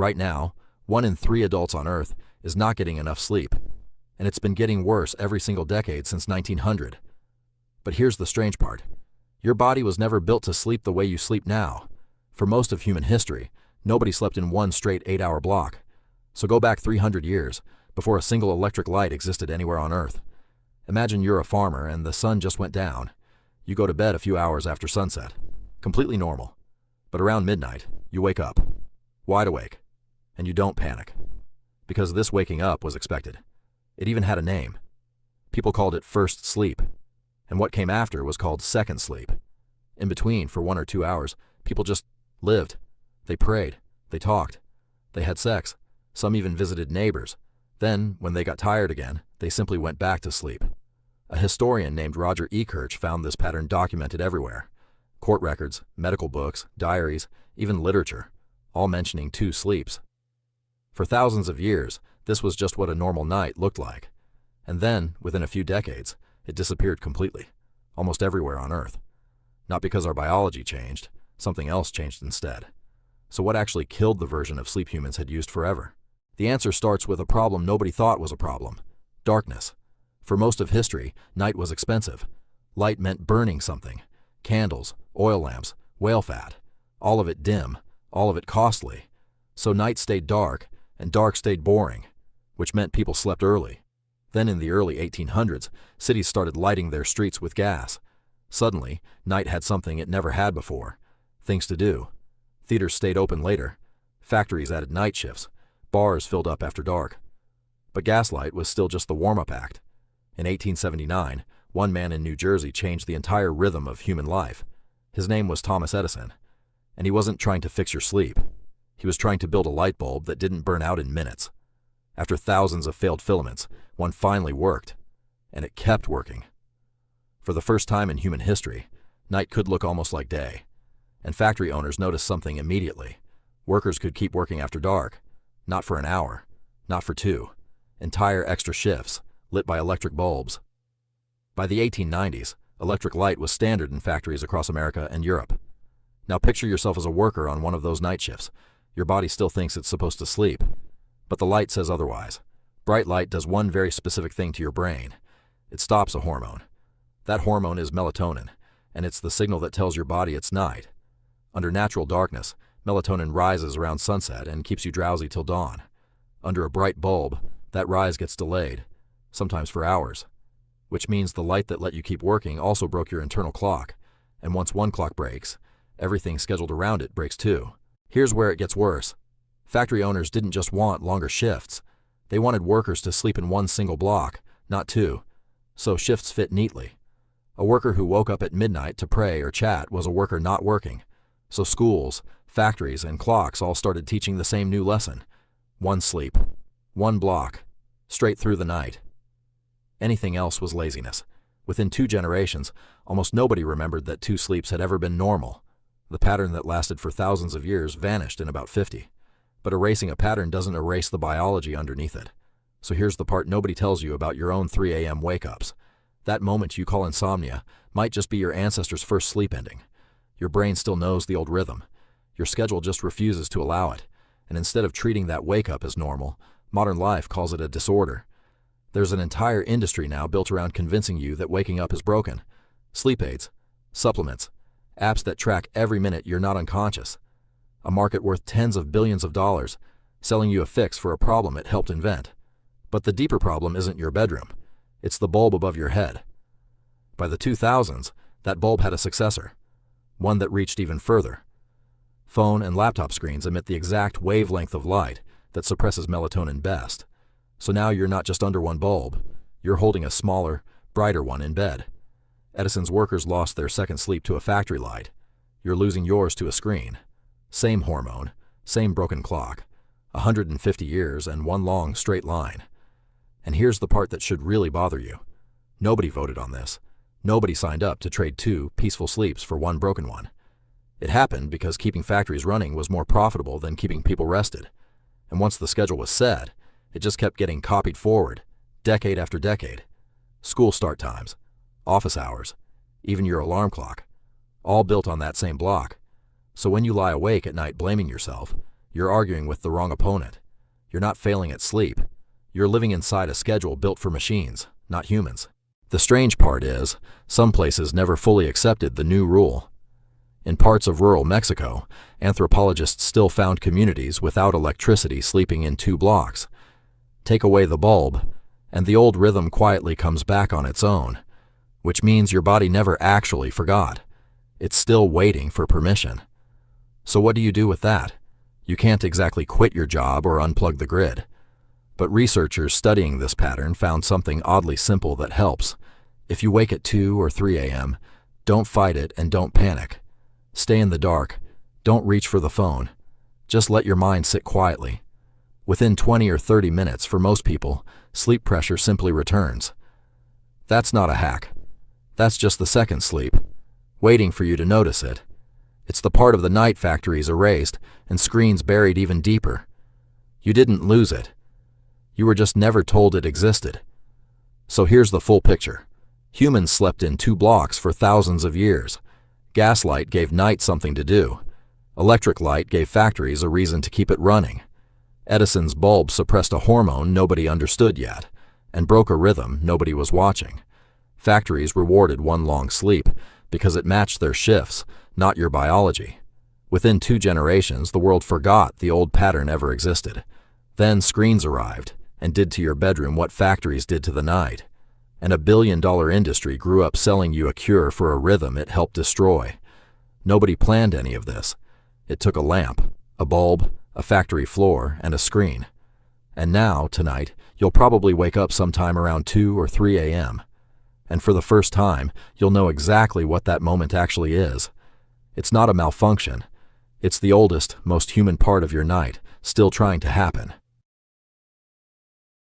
Right now, 1 in 3 adults on Earth is not getting enough sleep, and it's been getting worse every single decade since 1900. But here's the strange part. Your body was never built to sleep the way you sleep now. For most of human history, nobody slept in one straight 8-hour block. So go back 300 years, before a single electric light existed anywhere on Earth. Imagine you're a farmer and the sun just went down. You go to bed a few hours after sunset. Completely normal. But around midnight, you wake up. Wide awake. And you don't panic. Because this waking up was expected. It even had a name. People called it first sleep. And what came after was called second sleep. In between, for 1 or 2 hours, people just lived. They prayed. They talked. They had sex. Some even visited neighbors. Then, when they got tired again, they simply went back to sleep. A historian named Roger E. Kirch found this pattern documented everywhere. Court records, medical books, diaries, even literature, all mentioning 2 sleeps. For thousands of years, this was just what a normal night looked like. And then, within a few decades, it disappeared completely, almost everywhere on Earth. Not because our biology changed, something else changed instead. So what actually killed the version of sleep humans had used forever? The answer starts with a problem nobody thought was a problem: darkness. For most of history, night was expensive. Light meant burning something: candles, oil lamps, whale fat. All of it dim, all of it costly. So night stayed dark, and dark stayed boring, which meant people slept early. Then in the early 1800s, cities started lighting their streets with gas. Suddenly, night had something it never had before: things to do. Theaters stayed open later. Factories added night shifts. Bars filled up after dark. But gaslight was still just the warm-up act. In 1879, one man in New Jersey changed the entire rhythm of human life. His name was Thomas Edison. And he wasn't trying to fix your sleep. He was trying to build a light bulb that didn't burn out in minutes. After thousands of failed filaments, one finally worked. And it kept working. For the first time in human history, night could look almost like day. And factory owners noticed something immediately. Workers could keep working after dark. Not for an hour. Not for 2. Entire extra shifts, lit by electric bulbs. By the 1890s, electric light was standard in factories across America and Europe. Now picture yourself as a worker on one of those night shifts. Your body still thinks it's supposed to sleep. But the light says otherwise. Bright light does one very specific thing to your brain. It stops a hormone. That hormone is melatonin, and it's the signal that tells your body it's night. Under natural darkness, melatonin rises around sunset and keeps you drowsy till dawn. Under a bright bulb, that rise gets delayed, sometimes for hours, which means the light that let you keep working also broke your internal clock, and once one clock breaks, everything scheduled around it breaks too. Here's where it gets worse. Factory owners didn't just want longer shifts. They wanted workers to sleep in one single block, not 2. So shifts fit neatly. A worker who woke up at midnight to pray or chat was a worker not working. So schools, factories, and clocks all started teaching the same new lesson: 1 sleep, 1 block, straight through the night. Anything else was laziness. Within 2 generations, almost nobody remembered that 2 sleeps had ever been normal. The pattern that lasted for thousands of years vanished in about 50. But erasing a pattern doesn't erase the biology underneath it. So here's the part nobody tells you about your own 3 a.m. wake-ups. That moment you call insomnia might just be your ancestors' first sleep ending. Your brain still knows the old rhythm. Your schedule just refuses to allow it. And instead of treating that wake-up as normal, modern life calls it a disorder. There's an entire industry now built around convincing you that waking up is broken. Sleep aids, supplements, apps that track every minute you're not unconscious. A market worth tens of billions of dollars, selling you a fix for a problem it helped invent. But the deeper problem isn't your bedroom. It's the bulb above your head. By the 2000s, that bulb had a successor, one that reached even further. Phone and laptop screens emit the exact wavelength of light that suppresses melatonin best. So now you're not just under one bulb, you're holding a smaller, brighter one in bed. Edison's workers lost their second sleep to a factory light. You're losing yours to a screen. Same hormone, same broken clock, 150 years and one long straight line. And here's the part that should really bother you. Nobody voted on this. Nobody signed up to trade 2 peaceful sleeps for 1 broken one. It happened because keeping factories running was more profitable than keeping people rested. And once the schedule was set, it just kept getting copied forward, decade after decade. School start times, office hours, even your alarm clock, all built on that same block. So when you lie awake at night blaming yourself, You're arguing with the wrong opponent. You're not failing at sleep. You're living inside a schedule built for machines, not humans. The strange part is, some places never fully accepted the new rule. In parts of rural Mexico, anthropologists still found communities without electricity sleeping in 2 blocks. Take away the bulb, and the old rhythm quietly comes back on its own, which means your body never actually forgot. It's still waiting for permission. So what do you do with that? You can't exactly quit your job or unplug the grid. But researchers studying this pattern found something oddly simple that helps. If you wake at 2 or 3 a.m., don't fight it and don't panic. Stay in the dark. Don't reach for the phone. Just let your mind sit quietly. Within 20 or 30 minutes, for most people, sleep pressure simply returns. That's not a hack. That's just the second sleep, waiting for you to notice it. It's the part of the night factories erased and screens buried even deeper. You didn't lose it. You were just never told it existed. So here's the full picture. Humans slept in 2 blocks for thousands of years. Gaslight gave night something to do. Electric light gave factories a reason to keep it running. Edison's bulb suppressed a hormone nobody understood yet, and broke a rhythm nobody was watching. Factories rewarded one long sleep because it matched their shifts, not your biology. Within 2 generations, the world forgot the old pattern ever existed. Then screens arrived and did to your bedroom what factories did to the night. And a billion-dollar industry grew up selling you a cure for a rhythm it helped destroy. Nobody planned any of this. It took a lamp, a bulb, a factory floor, and a screen. And now, tonight, you'll probably wake up sometime around 2 or 3 a.m. And for the first time, you'll know exactly what that moment actually is. It's not a malfunction. It's the oldest, most human part of your night, still trying to happen.